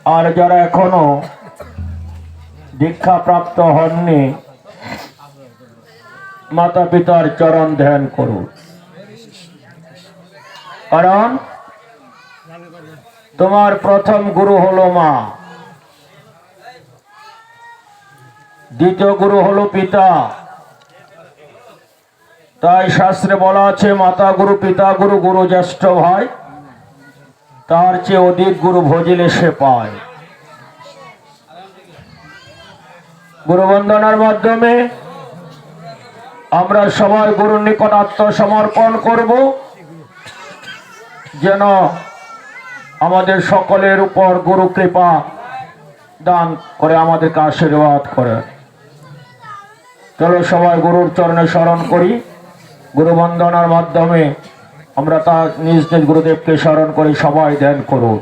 আর যারা এখনো দীক্ষা প্রাপ্ত হননি মাতা পিতার চরণ ধ্যান করুন, কারণ তোমার প্রথম গুরু হলো মা, দ্বিতীয় গুরু হলো পিতা। তাই শাস্ত্রে বলা আছে মাতা গুরু পিতা গুরু গুরু জ্যেষ্ঠ ভাই, তার চেয়ে অধিক গুরু ভজিলে সে পায়। গুরু বন্দনার মাধ্যমে আমরা সবাই গুরুর নিকট আত্মসমর্পণ করব, যেন আমাদের সকলের উপর গুরু কৃপা দান করে আমাদেরকে আশীর্বাদ করে। চলো সবাই গুরুর চরণে স্মরণ করি। গুরু বন্দনার মাধ্যমে আমরা তার নিজ নিজ গুরুদেবকে স্মরণ করি। সবাই ধ্যান করুন।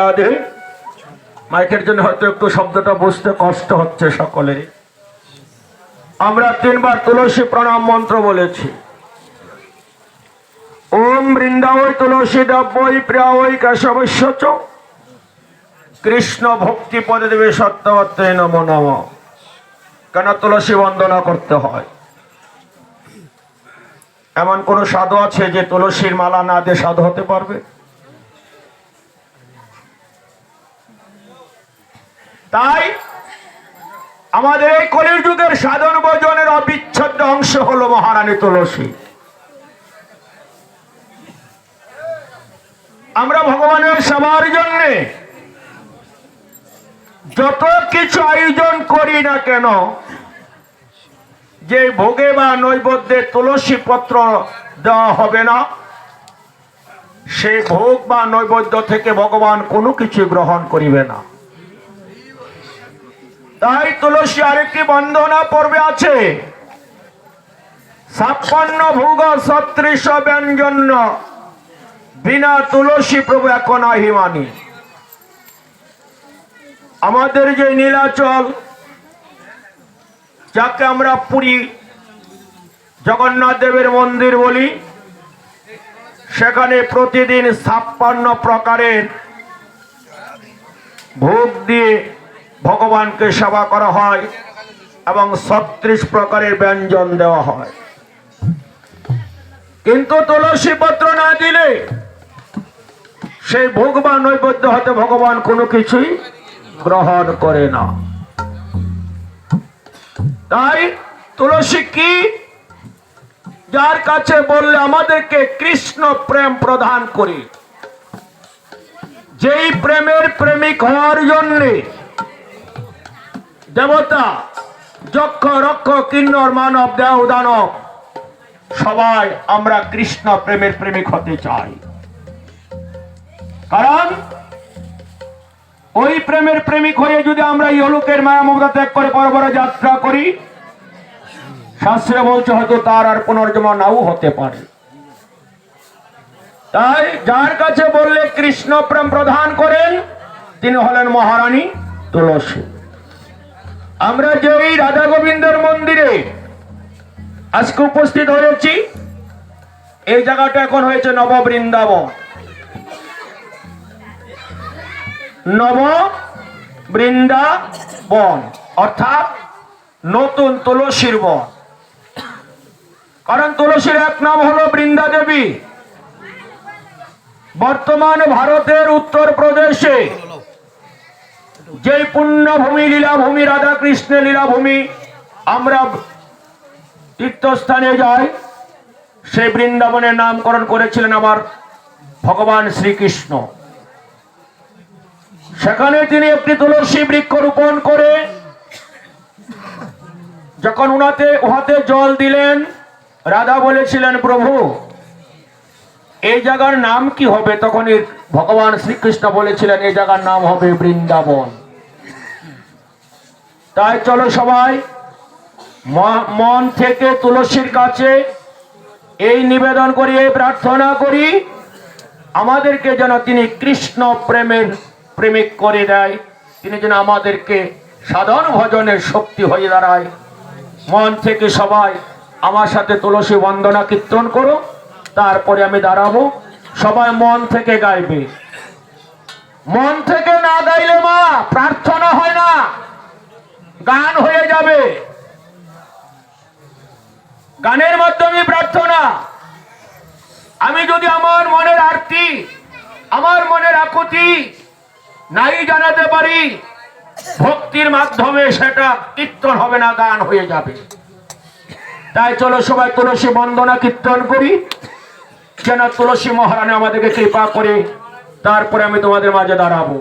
রাধে। মাইকের জন্য হয়তো একটু শব্দটা বুঝতে কষ্ট হচ্ছে সকলের। আমরা 3 বার তুলসী প্রণাম মন্ত্র বলেছি। ওম বৃন্দাবৈ তুলসী দেবৈ প্রিয়াবৈ কেশবস্য চ কৃষ্ণ ভক্তি পদে দেবে সত্যবত্রে নমো নমঃ। কেন তুলসী বন্দনা করতে হয়? এমন কোন সাধু আছে যে তুলসীর মালা না দিয়ে সাধু হতে পারবে? তাই আমাদের এই কলির যুগের সাধন ভজনের অবিচ্ছেদ্য অংশ হলো মহারানী তুলসী। আমরা ভগবানের সেবার জন্য যত কিছু আয়োজন করি না কেন, যে ভোগে বা নৈবেদ্যে তুলসী পত্র দেওয়া হবে না, সেই ভোগ বা নৈবেদ্য থেকে ভগবান কোনো কিছু গ্রহণ করিবে না। তাই তুলসী আরেকটি বন্দনা পর্বে আছে, 56 ভোগ 36 ব্যঞ্জন বিনা তুলসী প্রভু এখন আহিমানি। আমাদের যে নীলাচল, যাকে আমরা পুরী জগন্নাথ দেবের মন্দির বলি, সেখানে প্রতিদিন 56 প্রকারের ভোগ দিয়ে ভগবানকে সেবা করা হয় এবং 36 প্রকারের ব্যঞ্জন দেওয়া হয়। কিন্তু তুলসী পত্র না দিলে সেই ভোগ বা নৈবেদ্য হতে ভগবান কোনো কিছুই গ্রহণ করে না। তাই তুলসী কি? যার কাছে বললে আমাদেরকে কৃষ্ণ প্রেম প্রদান করি, যেই প্রেমের প্রেমিক হওয়ার জন্য দেবতা, যক্ষ রক্ষ কিন্নর মানব দেহ দানব সবাই আমরা কৃষ্ণ প্রেমের প্রেমিক হতে চাই। কারণ ওই প্রেমের প্রেমিক হয়ে যদি আমরা ইহলোকের মায়া মমতা ত্যাগ করে পরপরে যাত্রা করি, শাস্ত্রে বলছে হয়তো তার আর পুনর্জন্ম নাও হতে পারে। তাই যার কাছে বললে কৃষ্ণ প্রেম প্রদান করেন, তিনি হলেন মহারানী তুলসী। আমরা যে এই রাধা গোবিন্দের মন্দিরে আজকে উপস্থিত হয়েছি, এই জায়গাটা এখন হয়েছে নব বৃন্দাবন। নব বৃন্দাবন অর্থাৎ নতুন তুলসীর বন। কারণ তুলসীর এক নাম হলো বৃন্দা দেবী। বর্তমান ভারতের উত্তর প্রদেশে যে পুণ্যভূমি লীলাভূমি, রাধা কৃষ্ণের লীলাভূমি, আমরা তীর্থস্থানে যাই, সেই বৃন্দাবনের নামকরণ করেছিলেন আমার ভগবান শ্রীকৃষ্ণ। সেখানে তিনি একটি তুলসী বৃক্ষ রোপণ করে যখন উহাতে জল দিলেন, রাধা বলেছিলেন প্রভু এই জায়গার নাম কি হবে? তখন ভগবান শ্রীকৃষ্ণ বলেছিলেন এই জায়গার নাম হবে বৃন্দাবন। তাই চলো সবাই মন থেকে তুলসীর কাছে এই নিবেদন করি, এই প্রার্থনা করি, আমাদেরকে যেন তিনি কৃষ্ণ প্রেমের প্রেমিক করে দেয়, তিনি যেন আমাদেরকে সাধন ভজনের শক্তি হয়ে দাঁড়ায়। মন থেকে সবাই আমার সাথে তুলসী বন্দনা কীর্তন করো, তারপরে আমি দাঁড়াবো। সবাই মন থেকে গাইবে। মন থেকে না গাইলে মা প্রার্থনা হয় না, গান হয়ে যাবে। গানের মাধ্যমে প্রার্থনা। আমি যদি আমার মনের আরতি, আমার মনের আকুতি নাই জানাতে পারি, ভক্তির মাধ্যমে সেটা কীর্তন হবে না, গান হয়ে যাবে। তাই চলো সবাই তুলসী বন্দনা কীর্তন করি, যেন তুলসী মহারানী আমাদেরকে কৃপা করে। তারপরে আমি তোমাদের মাঝে দাঁড়াবো।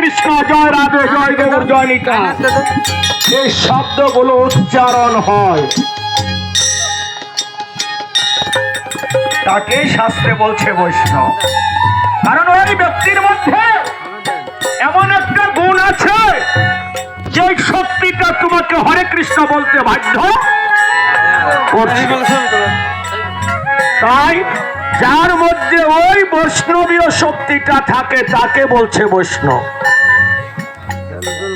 কৃষ্ণ, জয় রাধে, জয় গৌর, জয় নিতাই, এই শব্দগুলো উচ্চারণ হয়, তাকে শাস্ত্রে বলছে বৈষ্ণব। কারণ ওই ব্যক্তির মধ্যে এমন একটা গুণ আছে যে শক্তিটা তোমাকে হরে কৃষ্ণ বলতে বাধ্য করছে। তাই যার মধ্যে ওই বৈষ্ণবীয় শক্তিটা থাকে তাকে বলছে বৈষ্ণব।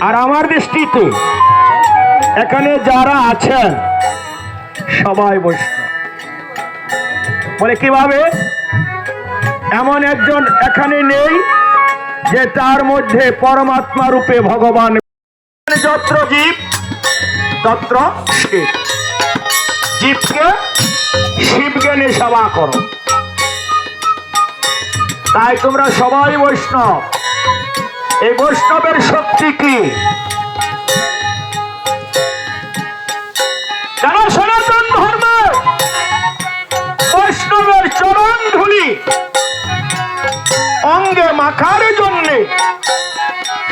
আর আমার দৃষ্টিতে এখানে যারা আছেন সবাই বৈষ্ণব। বলে কিভাবে? এমন একজন এখানে নেই যে তার মধ্যে পরমাত্মা রূপে ভগবান। যত্র জীব তত্র শিব, জীবকে শিব জ্ঞানে সেবা করো। তাই তোমরা সবাই বৈষ্ণব। এই বৈষ্ণবের শক্তি কি? যারা সনাতন ধর্মে বৈষ্ণবের চরণ ধুলি অঙ্গে মাখার জন্য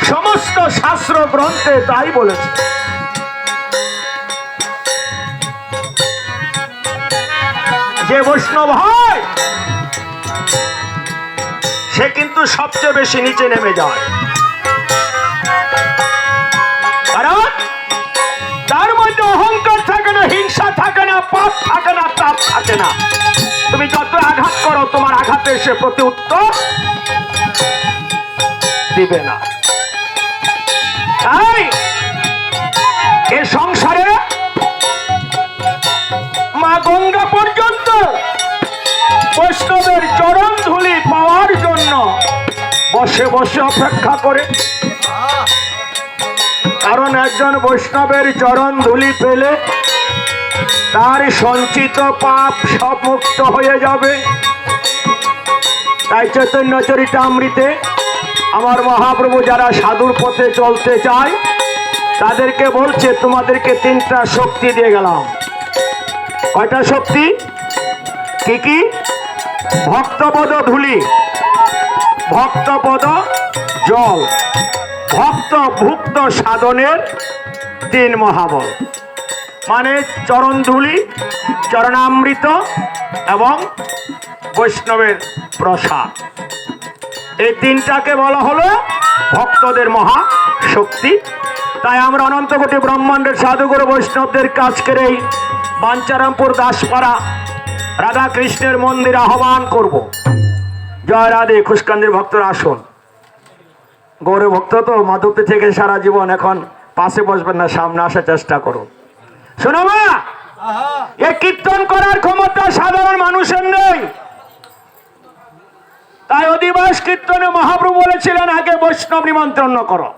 সমস্ত শাস্ত্র গ্রন্থে তাই বলেছে। যে বৈষ্ণব হয় সে কিন্তু সবচেয়ে বেশি নিচে নেমে যায়। কারণ তার মধ্যে অহংকার থাকে না, হিংসা থাকে না, পাপ থাকে না, তাপ থাকে না। তুমি যত আঘাত করো তোমার আঘাতে সে প্রতি উত্তর দিবে না। তাই এ সংসারে মা গঙ্গা পর্যন্ত বৈষ্ণবের চরণ ধুলি পাওয়ার জন্য বসে বসে অপেক্ষা করে। কারণ একজন বৈষ্ণবের চরণ ধুলি পেলে তার সঞ্চিত পাপ সব মুক্ত হয়ে যাবে। তাই চৈতন্য চরিতামৃতে আমার মহাপ্রভু যারা সাধুর পথে চলতে চায় তাদেরকে বলছে তোমাদেরকে তিনটা শক্তি দিয়ে গেলাম। কয়টা শক্তি? কি কি? ভক্তপদ ধুলি, ভক্তপদ জল, ভক্ত ভুক্ত সাধনের 3 মহাবল, মানে চরণ ধুলি, চরণামৃত এবং বৈষ্ণবের প্রসাদ। এই তিনটাকে বলা হলো ভক্তদের মহা শক্তি। তাই আমরা অনন্ত কোটি ব্রহ্মাণ্ডের সাধুগুরু বৈষ্ণবদের কাজ করে বাঞ্চারামপুর দাসপাড়া রাধা কৃষ্ণের মন্দিরে আহ্বান করব। জয় রাধে। খুশকান্দির ভক্তরা আসুন। গৌরী ভক্ত তো মাধবতে থেকে সারা জীবন, এখন পাশে বসবেন না, সামনে আসার চেষ্টা করুন। শোনো মা, এ কীর্তন করার ক্ষমতা সাধারণ মানুষের নেই। তাই অধিবাস কীর্তনে মহাপ্রভু বলেছিলেন আগে বৈষ্ণব নিমন্ত্রণ করো।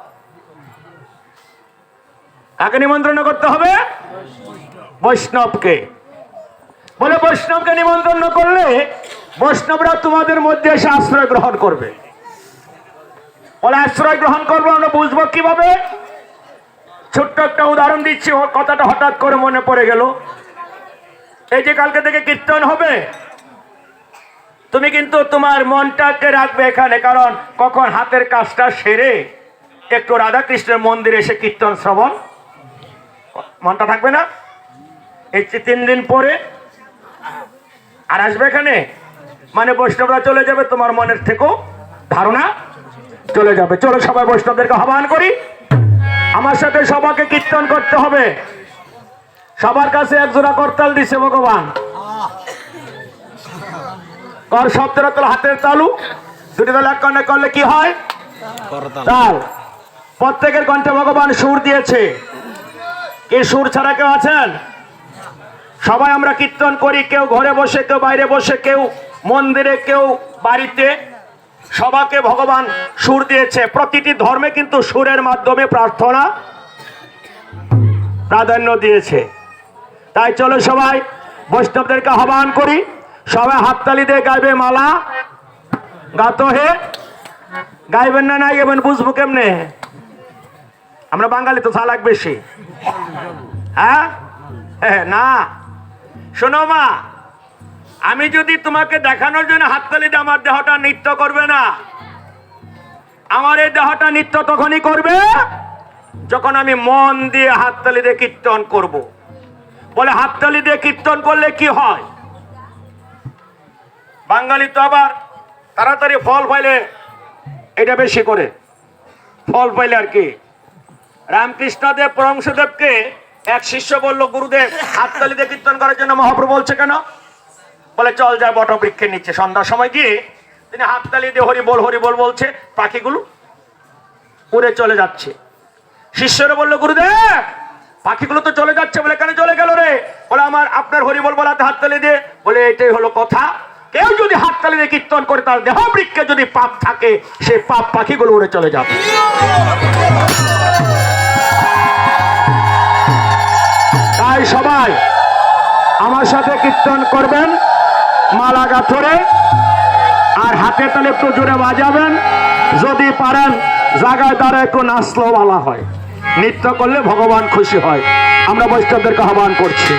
কাকে নিমন্ত্রণ করতে হবে? বৈষ্ণবকে। বলে বৈষ্ণবকে নিমন্ত্রণ করলে বৈষ্ণবরা তোমাদের মধ্যে এসে আশ্রয় গ্রহণ করবে। বলে আশ্রয় গ্রহণ করবো আমরা বুঝবো কিভাবে? ছোট্ট একটা উদাহরণ দিচ্ছি, কথাটা হঠাৎ করে মনে পড়ে গেল। এই যে কালকে থেকে কীর্তন হবে, তুমি কিন্তু তোমার মনটাকে রাখবে এখানে, কারণ কখন হাতের কাজটা সেরে একটু রাধা কৃষ্ণের মন্দিরে এসে কীর্তন শ্রবণ, মনটা থাকবে না? এই 3 দিন পরে আর আসবে এখানে, মানে বৈষ্ণবরা চলে যাবে, তোমার মনের থেকেও ধারণা চলে যাবে। চলো সবাই বৈষ্ণবদেরকে আহ্বান করি, আমার সাথে সবাইকে কীর্তন করতে হবে। সবার কাছে একজোড়া করতাল দিছে ভগবান। কর শব্দটা তোর হাতের তালু, দুটি তাল এক কর্ণে করলে কি হয়? তাল। প্রত্যেকের কণ্ঠে ভগবান সুর দিয়েছে। এই সুর ছাড়া কেউ আছেন? সবাই আমরা কীর্তন করি, কেউ ঘরে বসে, কেউ বাইরে বসে, কেউ মন্দিরে, কেউ বাড়িতে। সবাইকে ভগবান সুর দিয়েছে। প্রতিটি ধর্মে কিন্তু সুরের মাধ্যমে প্রার্থনা প্রাধান্য দিয়েছে। তাই চলো সবাই বৈষ্ণবদেরকে আহ্বান করি, সবাই হাততালি দিয়ে গাইবে মালা গাতো হে। গাইবেন না নাই গাইবেন বুঝবো কেমনে? আমরা বাঙালি তো চালাক বেশি। হ্যাঁ না, শোনো মা, আমি যদি তোমাকে দেখানোর জন্য হাততালি দিয়ে আমার দেহটা নৃত্য করবে না, আমার এই দেহটা নৃত্য তখনই করবে যখন আমি মন দিয়ে হাততালি দিয়ে কীর্তন করব। বলে হাততালি দিয়ে কীর্তন করলে কি হয়? বাঙালি তো আবার তাড়াতাড়ি ফল পাইলে এটা বেশি করে ফল পাইলে আর কি। রামকৃষ্ণদেব পরমহংসদেবকে এক শিষ্য বলল, গুরুদেব হাততালি দিয়ে কীর্তন করার জন্য মহাপ্রভু বলছে কেন? বলে চল যায় বটবৃক্ষের নিচে। সন্ধ্যার সময় গিয়ে তিনি হাততালি দিয়ে হরি বল বলছে, পাখিগুলো উড়ে চলে যাচ্ছে। শিষ্যরা বললো, গুরুদেব পাখিগুলো তো চলে যাচ্ছে। বলে কেন চলে গেল রে? বলে আপনার হরি বল বলাতে হাততালি দিয়ে। বলে এটাই হলো কথা, কেউ যদি হাততালি দিয়ে কীর্তন করে তার দেহ বৃক্ষে যদি পাপ থাকে, সেই পাপ পাখিগুলো উড়ে চলে যাবে। তাই সবাই আমার সাথে কীর্তন করবেন মালা গাথরে, আর হাতে তালে একটু জোরে বাজাবেন। যদি পারেন জায়গায় দ্বারা একটু নাচলো বলা হয়, নৃত্য করলে ভগবান খুশি হয়। আমরা বৈষ্ণবদেরকে আহ্বান করছি।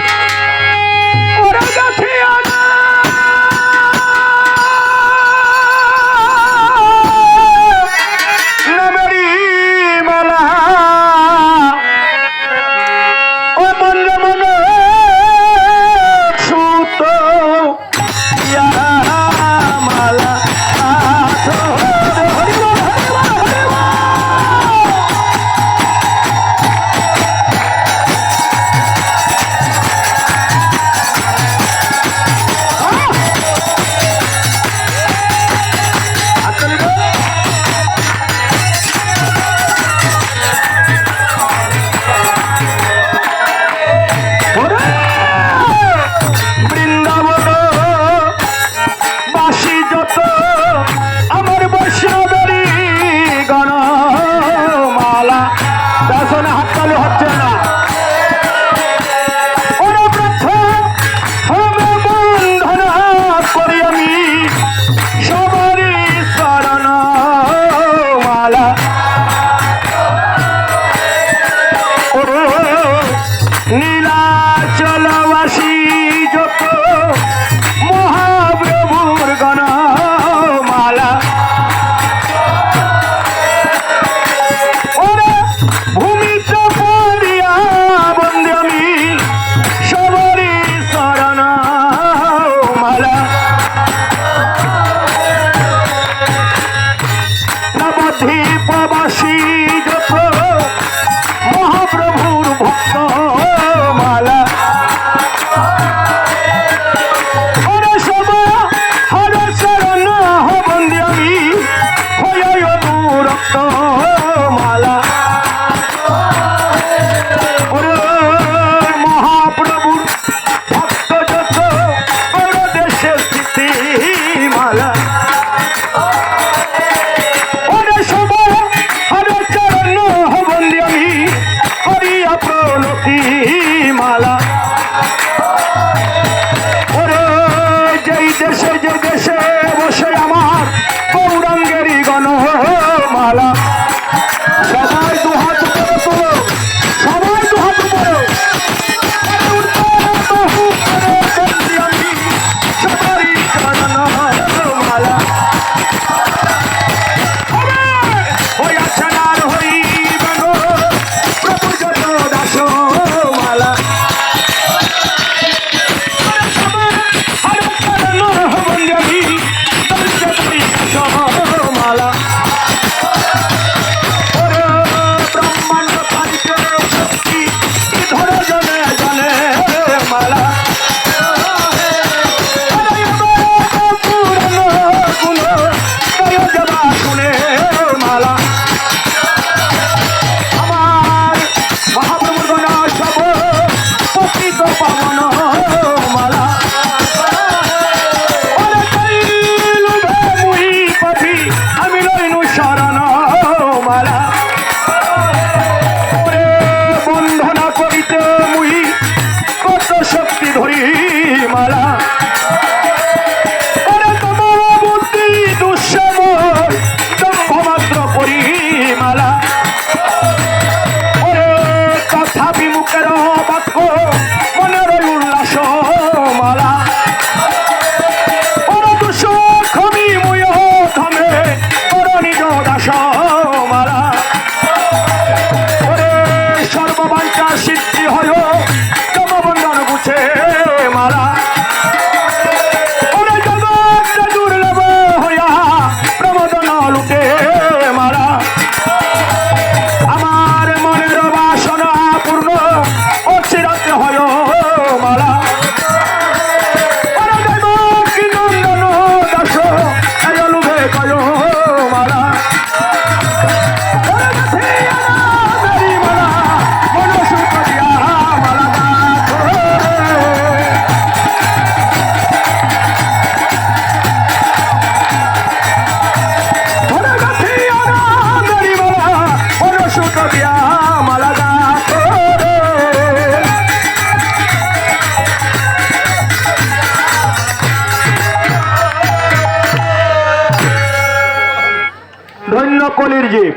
কলির জীব,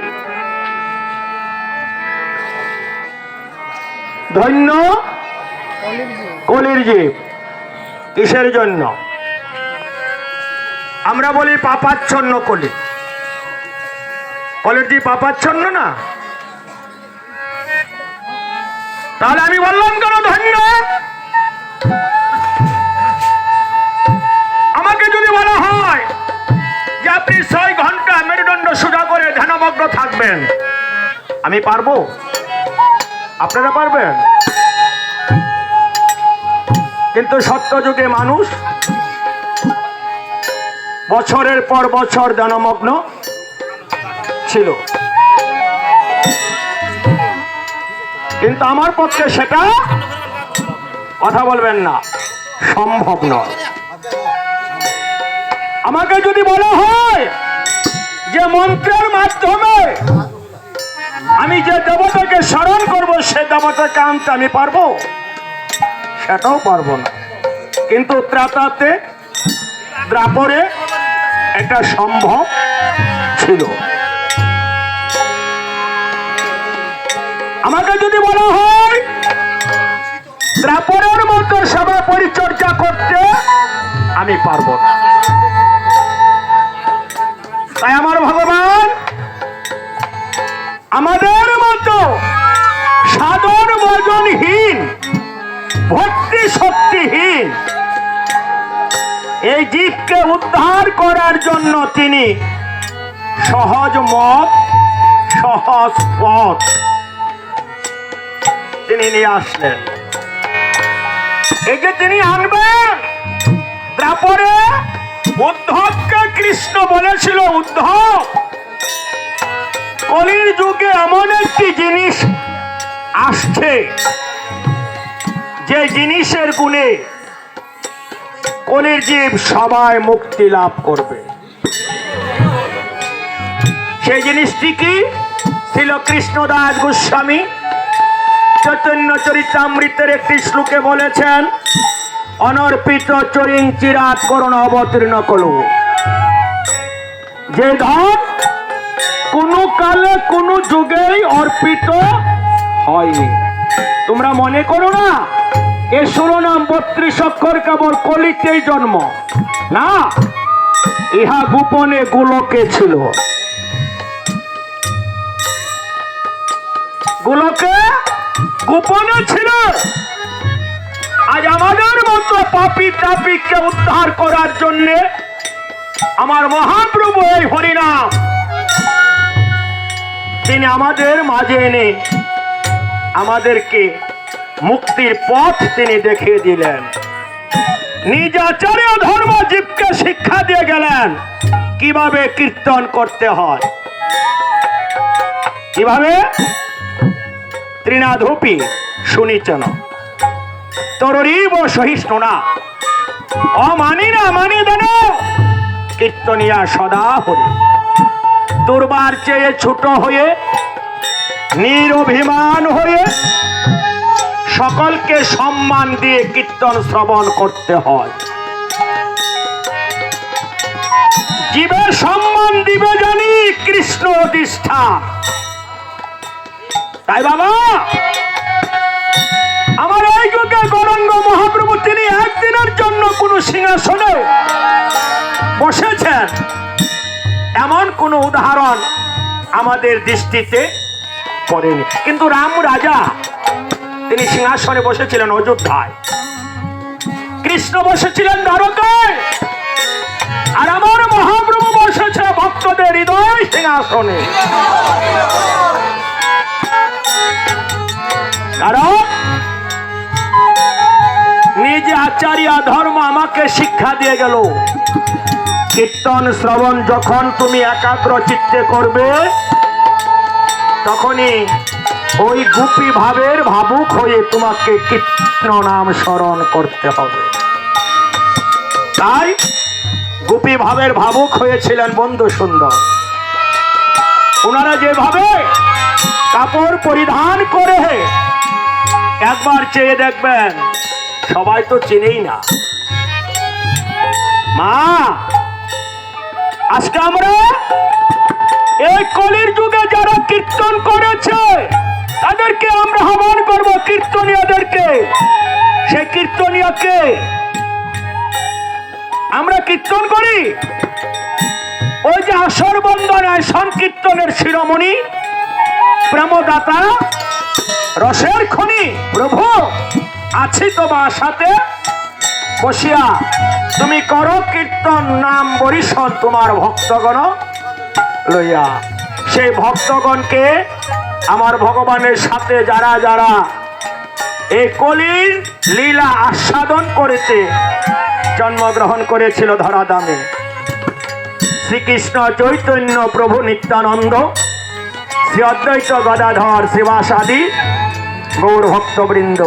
ধন্য কলির জীব। কিসের জন্য? আমরা বলি পাপাচ্ছন্ন কলি। কলির জীব পাপাচ্ছন্ন না? তাহলে আমি বললাম কেন ধন্য? আমাকে যদি বলা হয় যে আপনি 6 ঘন্টা মেরুদণ্ড সোজা করে ধ্যানমগ্ন থাকবেন, আমি পারবো? আপনারা পারবেন? কিন্তু সত্যযুগে মানুষ বছরের পর বছর ধ্যানমগ্ন ছিল, কিন্তু আমার পক্ষে সেটা, কথা বলবেন না, সম্ভব নয়। আমাকে যদি বলা হয় যে মন্ত্রের মাধ্যমে আমি যে দেবতাকে স্মরণ করব সে দেবতাকে আনতে আমি পারবো? সেটাও পারবো না। কিন্তু ত্রাতাতে, দ্রাপরে এটা সম্ভব ছিল। আমাকে যদি বলা হয় দ্রাপরের মতো সেবা পরিচর্যা করতে, আমি পারবো না। তাই আমার ভগবান আমাদের মতো সাধন ভজনহীন, ভক্তি শক্তিহীন এই জীবকে উদ্ধার করার জন্য তিনি সহজ মত, সহজ পথ তিনি নিয়ে আসলেন। এই যে তিনি আনবেন তারপরে উদ্ধবকে কৃষ্ণ বলেছিল, উদ্ধব কলির যুগে এমন একটি জিনিস আসছে যে জিনিসের গুণে কলির জীব সবাই মুক্তি লাভ করবে। সেই জিনিসটি কি ছিল? কৃষ্ণদাস গোস্বামী চৈতন্য চরিতামৃতের একটি শ্লোকে বলেছেন, অনর্পিত চরিং চিরাত করুণ অবতীর্ণ কলু। যে ধন কোনো কালে কোনো যুগেই অর্পিত হয়নি। তোমরা মনে করো না এ শিরোনাম 32 অক্ষর কেবল কলিতেই জন্ম, না, ইহা গোপনে গোলকে ছিল। গোলকে গোপনে ছিল। আজ আমাদের মতো পাপী তাপীকে উদ্ধার করার জন্য আমার মহাপ্রভু এই হরিনাম তিনি আমাদের মাঝে এনে আমাদেরকে মুক্তির পথ তিনি দেখিয়ে দিলেন। নিজ আচার্য ধর্ম জীবকে শিক্ষা দিয়ে গেলেন কিভাবে কীর্তন করতে হয়, কিভাবে ত্রিনাধূপি শুনিছেন তরীব সহিষ্ণু না অমানি না মানি দেন কীর্তনিয়া সদা হরি। দুর্বার চেয়ে ছোট হয়ে নিরভিমান হয়ে সকলকে সম্মান দিয়ে কীর্তন শ্রবণ করতে হয়। জীবের সম্মান দিবে জানি কৃষ্ণ অধিষ্ঠা। তাই বাবা আমার এই যুগে গৌরাঙ্গ মহাপ্রভু তিনি একদিনের জন্য কোন সিংহাসনে বসেছেন এমন কোন উদাহরণ আমাদের দৃষ্টিতে পড়েনি। কিন্তু রাম রাজা তিনি সিংহাসনে বসেছিলেন অযোধ্যায়, কৃষ্ণ বসেছিলেন দ্বারকায়, আর আমার মহাপ্রভু বসেছে ভক্তদের হৃদয় সিংহাসনে। কারণ নিজে আচার্য ধর্ম আমাকে শিক্ষা দিয়ে গেল, কীর্তন শ্রবণ যখন তুমি একাগ্র চিত্তে করবে তখনই ওই গোপী ভাবের ভাবুক হয়ে তোমাকে কৃষ্ণ নাম স্মরণ করতে হবে। তাই গোপী ভাবের ভাবুক হয়েছিলেন বন্ধু সুন্দর। ওনারা যেভাবে কাপড় পরিধান করে একবার চেয়ে দেখবেন সবাই তো চিনেই না। মা আজকে আমরা এই কলির যুগে যারা কীর্তন করেছে তাদেরকে আমরা আহ্বান করব, কীর্তনীয়দেরকে। সেই কীর্তনীয়কে আমরা কীর্তন করি। ওই যে আসর বন্দনায় সংকীর্তনের শিরোমণি, প্রেমদাতা, রসের খনি প্রভু আছি তোমার সাথে বসিয়া, তুমি করো কীর্তন নাম বরিশন তোমার ভক্তগণ লইয়া। সেই ভক্তগণকে আমার ভগবানের সাথে যারা যারা এই কলির লীলা আস্বাদন করেছে, জন্মগ্রহণ করেছিল ধরাধামে, শ্রীকৃষ্ণ চৈতন্য প্রভু নিত্যানন্দ, শ্রী অদ্বৈত গদাধর শ্রীবাসাদি গৌর ভক্তবৃন্দ,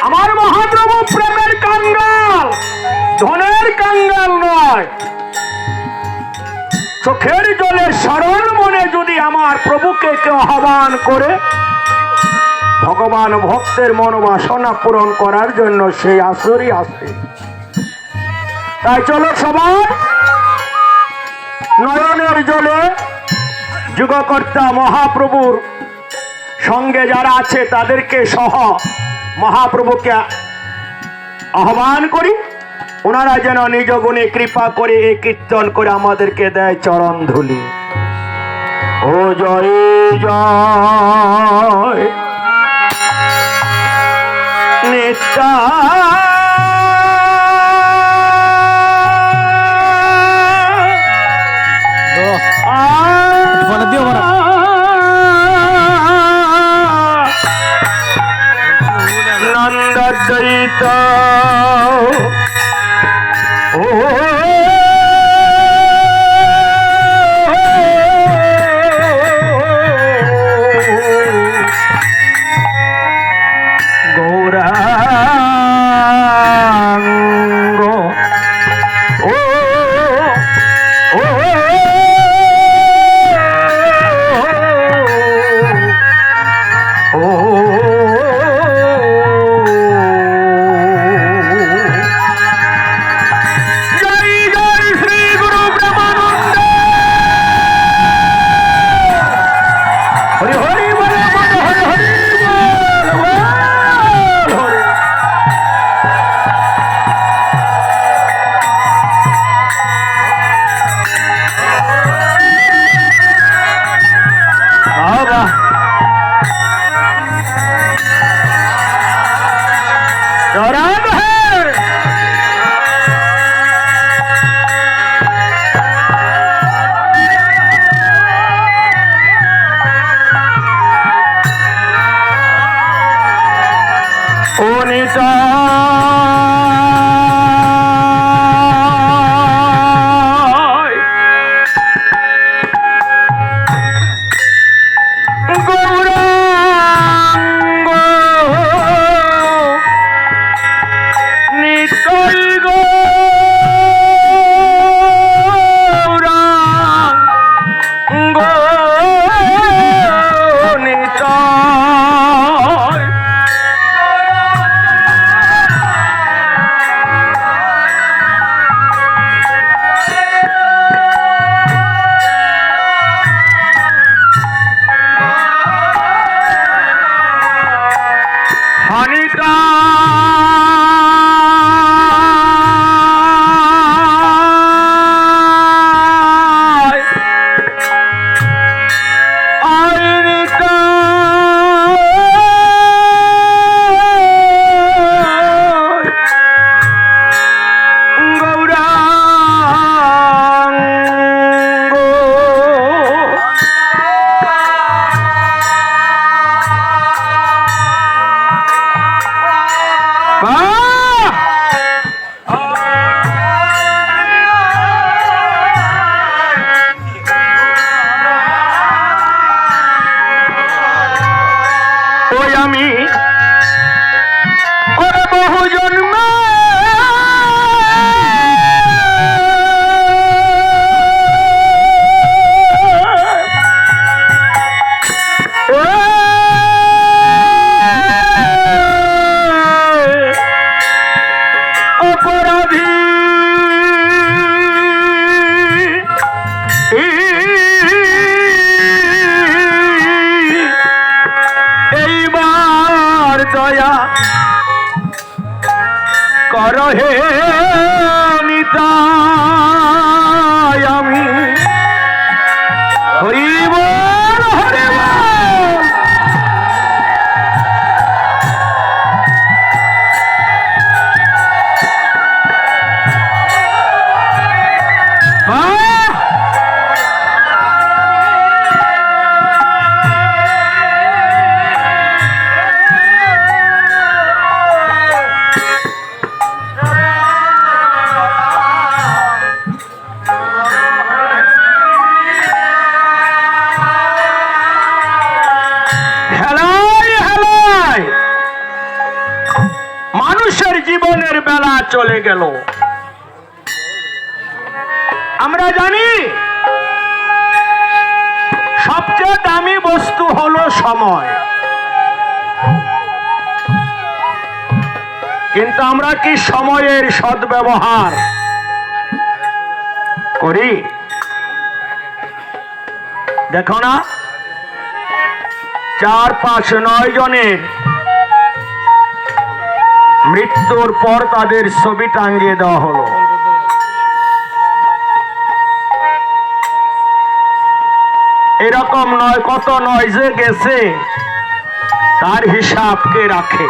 আমার মহাপ্রভু প্রেমের কাঙ্গাল, ধনের কাঙ্গাল নয়। চোখের জলে সরল মনে যদি আমার প্রভুকে কেউ আহ্বান করে, ভগবান ভক্তের মনোবাসনা পূরণ করার জন্য সেই আসরই আসে। তাই চলো সবাই নয়নের জলে যুগকর্তা মহাপ্রভুর সঙ্গে যারা আছে তাদেরকে সহ মহাপ্রভুকে আহ্বান করি, ওনারা যেন নিজ গুণে কৃপা করে এই কীর্তন করে আমাদেরকে দেয় চরণ ধুলি। ও জয় জয় নিত্যা নন্দদ্বৈত ও গৌরাঙ্গ ও ও রহে নিতাই আমি হরিব হরিব জীবনের বেলা চলে গেল। আমরা জানি সবচেয়ে দামি বস্তু হলো সময়, কিন্তু আমরা কি সময়ের সদ্ব্যবহার করি? দেখো না, 4, 5, 9 জনের মৃত্যুর পর তাদের ছবি টাঙিয়ে দেওয়া হলো। এরকম নয়, কত নয় যে গেছে তার হিসাব কে রাখে?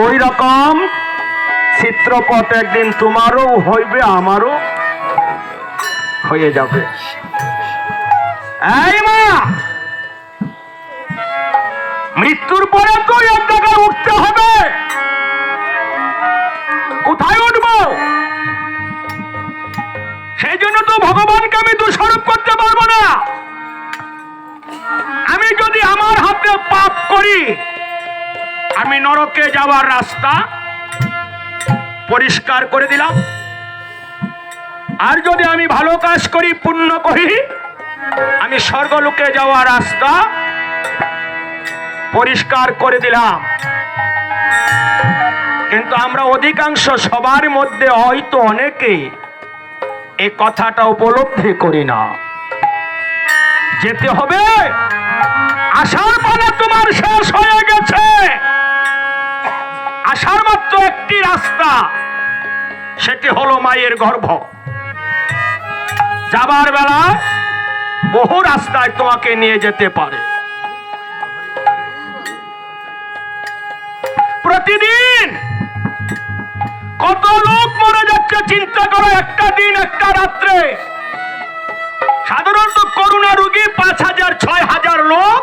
ওই রকম চিত্রপট একদিন তোমারও হইবে, আমারও হয়ে যাবে। এই মা, মৃত্যুর পরে তো এক জায়গায় উঠতে হবে। কোথায় উঠবো? সেই জন্য তো ভগবানকে আমি দোষারোপ করতে পারবো না। আমি যদি আমার হাতে পাপ করি, আমি নরকে যাওয়ার রাস্তা পরিষ্কার করে দিলাম। আর যদি আমি ভালো কাজ করি, পুণ্য করি, আমি স্বর্গলোকে যাওয়ার রাস্তা পরিষ্কার করে দিলাম। কিন্তু আমরা অধিকাংশ সবার মধ্যে হয়তো অনেকে এই কথাটা উপলব্ধি করি না। যেতে হবে, আসার পালা তোমার শেষ হয়ে গেছে। আসার মাত্র একটি রাস্তা, সেটি হলো মায়ের গর্ভ। যাবার বেলা বহু রাস্তায় তোমাকে নিয়ে যেতে পারে। প্রতিদিন কত লোক মরে যাচ্ছে চিন্তা করো। একটা দিন, একটা রাত্রে সাধারণত করোনা রোগী 5,000, 6,000 লোক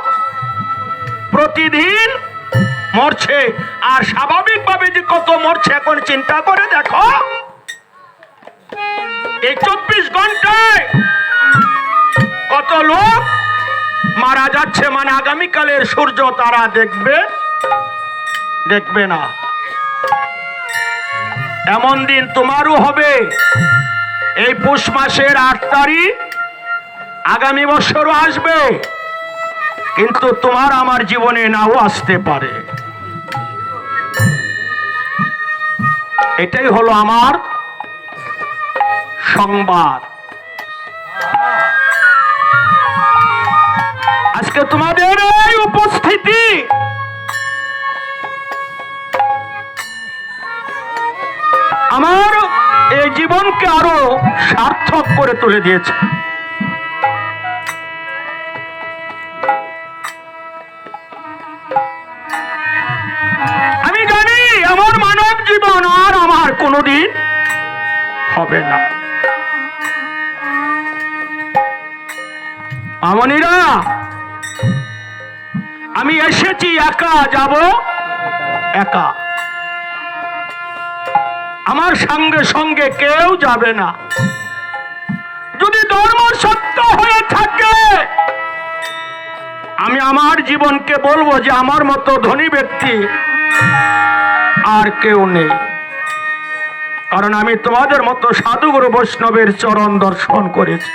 প্রতিদিন মরছে। আর স্বাভাবিকভাবে যে কত মরছে এখন চিন্তা করে দেখো। এই 24 ঘন্টায় কত লোক মারা যাচ্ছে, মানে আগামীকালের সূর্য তারা দেখবে না। এমন দিন তোমারও হবে। এই পৌষ মাসের 8 তারিখ আগামী বছরও আসবে, কিন্তু তোমার আমার জীবনে নাও আসতে পারে। এটাই হলো আমার সংবাদ। আজকে তোমাদের এই উপস্থিতি আমার এই জীবনকে আরো সার্থক করে তুলে দিয়েছে। আমি জানি আমার মানব জীবন আর আমার কোনোদিন হবে না। আমনিরা, আমি এসেছি একা, যাব একা। আমার সঙ্গে সঙ্গে কেউ যাবে না। যদি ধর্ম সত্য হয়ে থাকে, আমি আমার জীবনকে বলবো যে আমার মতো ধনী ব্যক্তি আর কেউ নেই। কারণ আমি তোমাদের মতো সাধুগুরু বৈষ্ণবের চরণ দর্শন করেছি।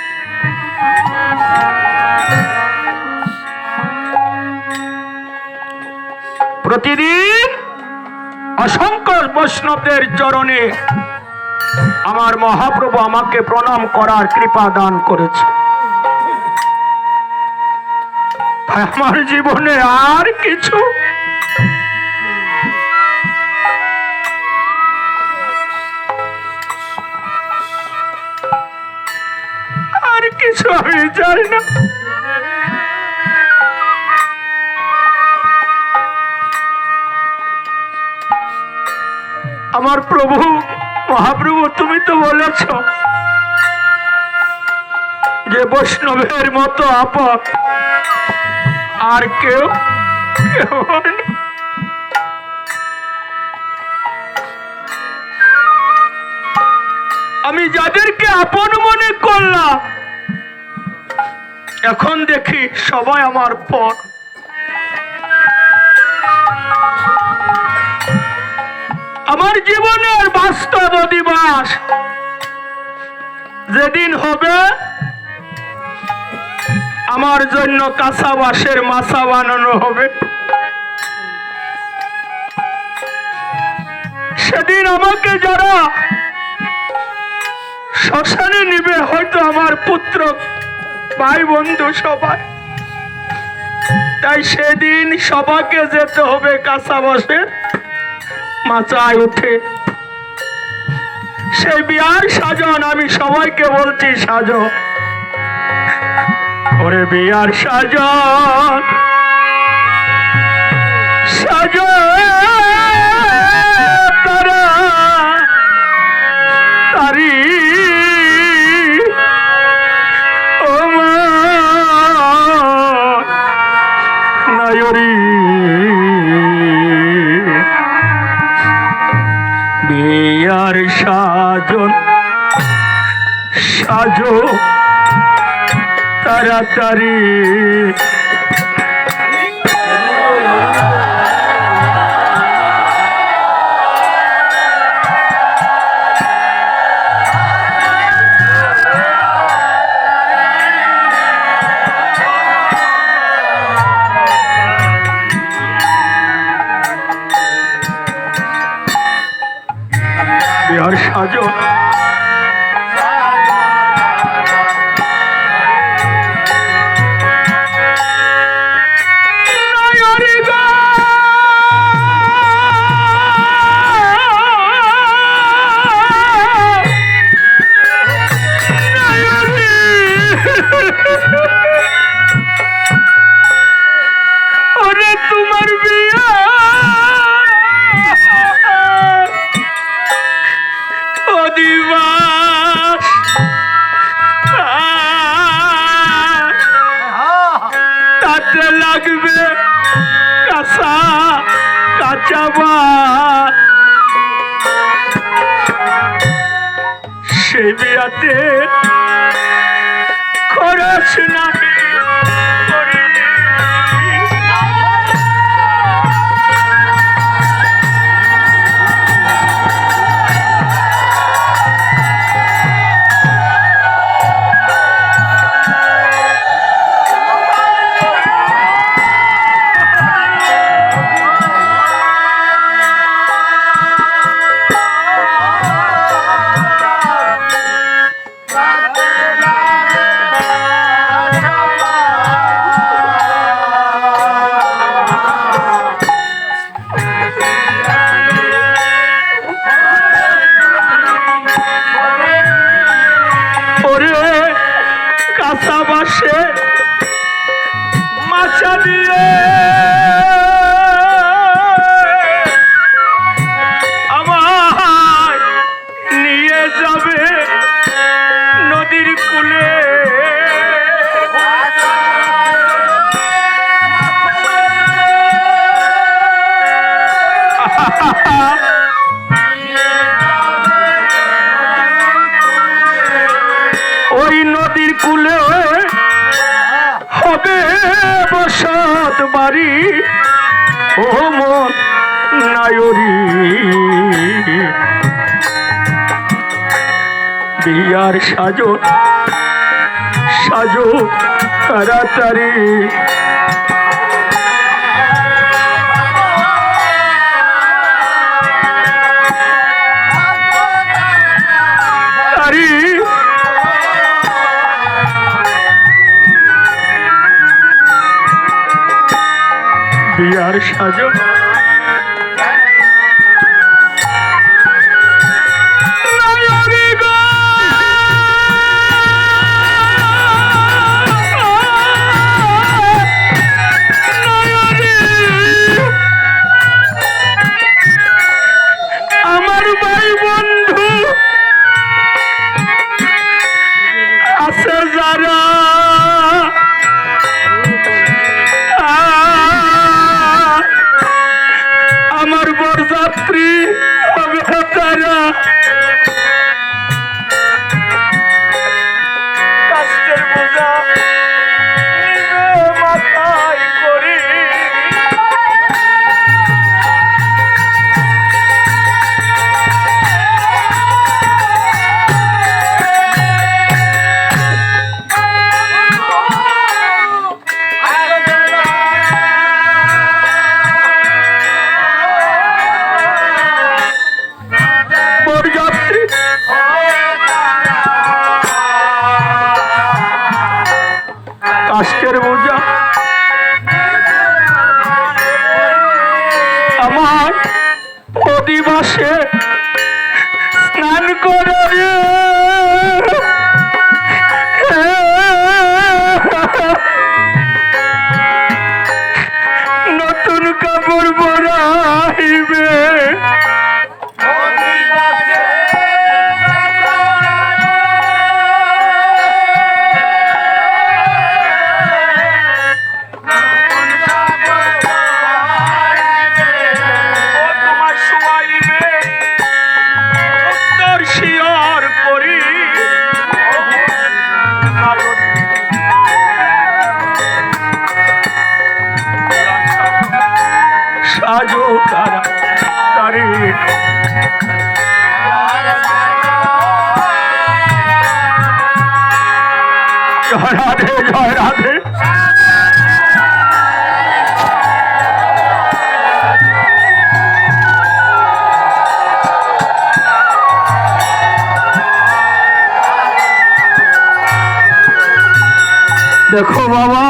প্রতিদিন অসংখ্য বৈষ্ণবদের চরণে আমার মহাপ্রভু আমাকে প্রণাম করার কৃপা দান করেছে। আমার জীবনে আর কিছু আর কিছু আমি জানি না। আমার প্রভু মহাপ্রভু, তুমি তো বলেছ যে বৈষ্ণবের মতো আপন আর কেউ হয় না। আমি যাদেরকে আপন মনে করলাম এখন দেখি সবাই আমার পর। আমার জীবনের বাস্তব অধিবাস যেদিন হবে আমার জন্য কাঁচা বাঁশের মাচা বানানো হবে, সেদিন আমাকে যারা শ্মশানে নিবে হয়তো আমার পুত্র ভাই বন্ধু সবাই, তাই সেদিন সবাইকে যেতে হবে কাঁচা বাঁশের মাচায় উঠে। সেই বিয়ার সাজন আমি সবাইকে বলছি, সাজো ওরে বিয়ার সাজন, সাজো তারা তারি ও মা নায়রি, বিয়ার সাজন সাজো তাড়াতাড়ি। বিয়ার সাজো লাগবে কাঁচা কাঁচা বাঁশ, সে বিয়াতে খরচ নাহি কাঁচা বাঁশে মাচা দিয়ে আমায় নিয়ে যাবে নদীর কূলে। ওই নদীর কূলে হবে বসত বাড়ি ও মন নায়রি, বিয়ার সাজো সাজো তাড়াতাড়ি। বিয়ার সাজো তারা আমার বরযাত্রী হবে তারা কষ্টের বোঝা নিবে মাথায় করি বরযাত্রী কষ্টের বোঝা আমার অধিবাসে স্নান করে নতুন কাপড় পরাইবে সাজো তারা তারে জয় রাধে জয় রাধে দেখো বাবা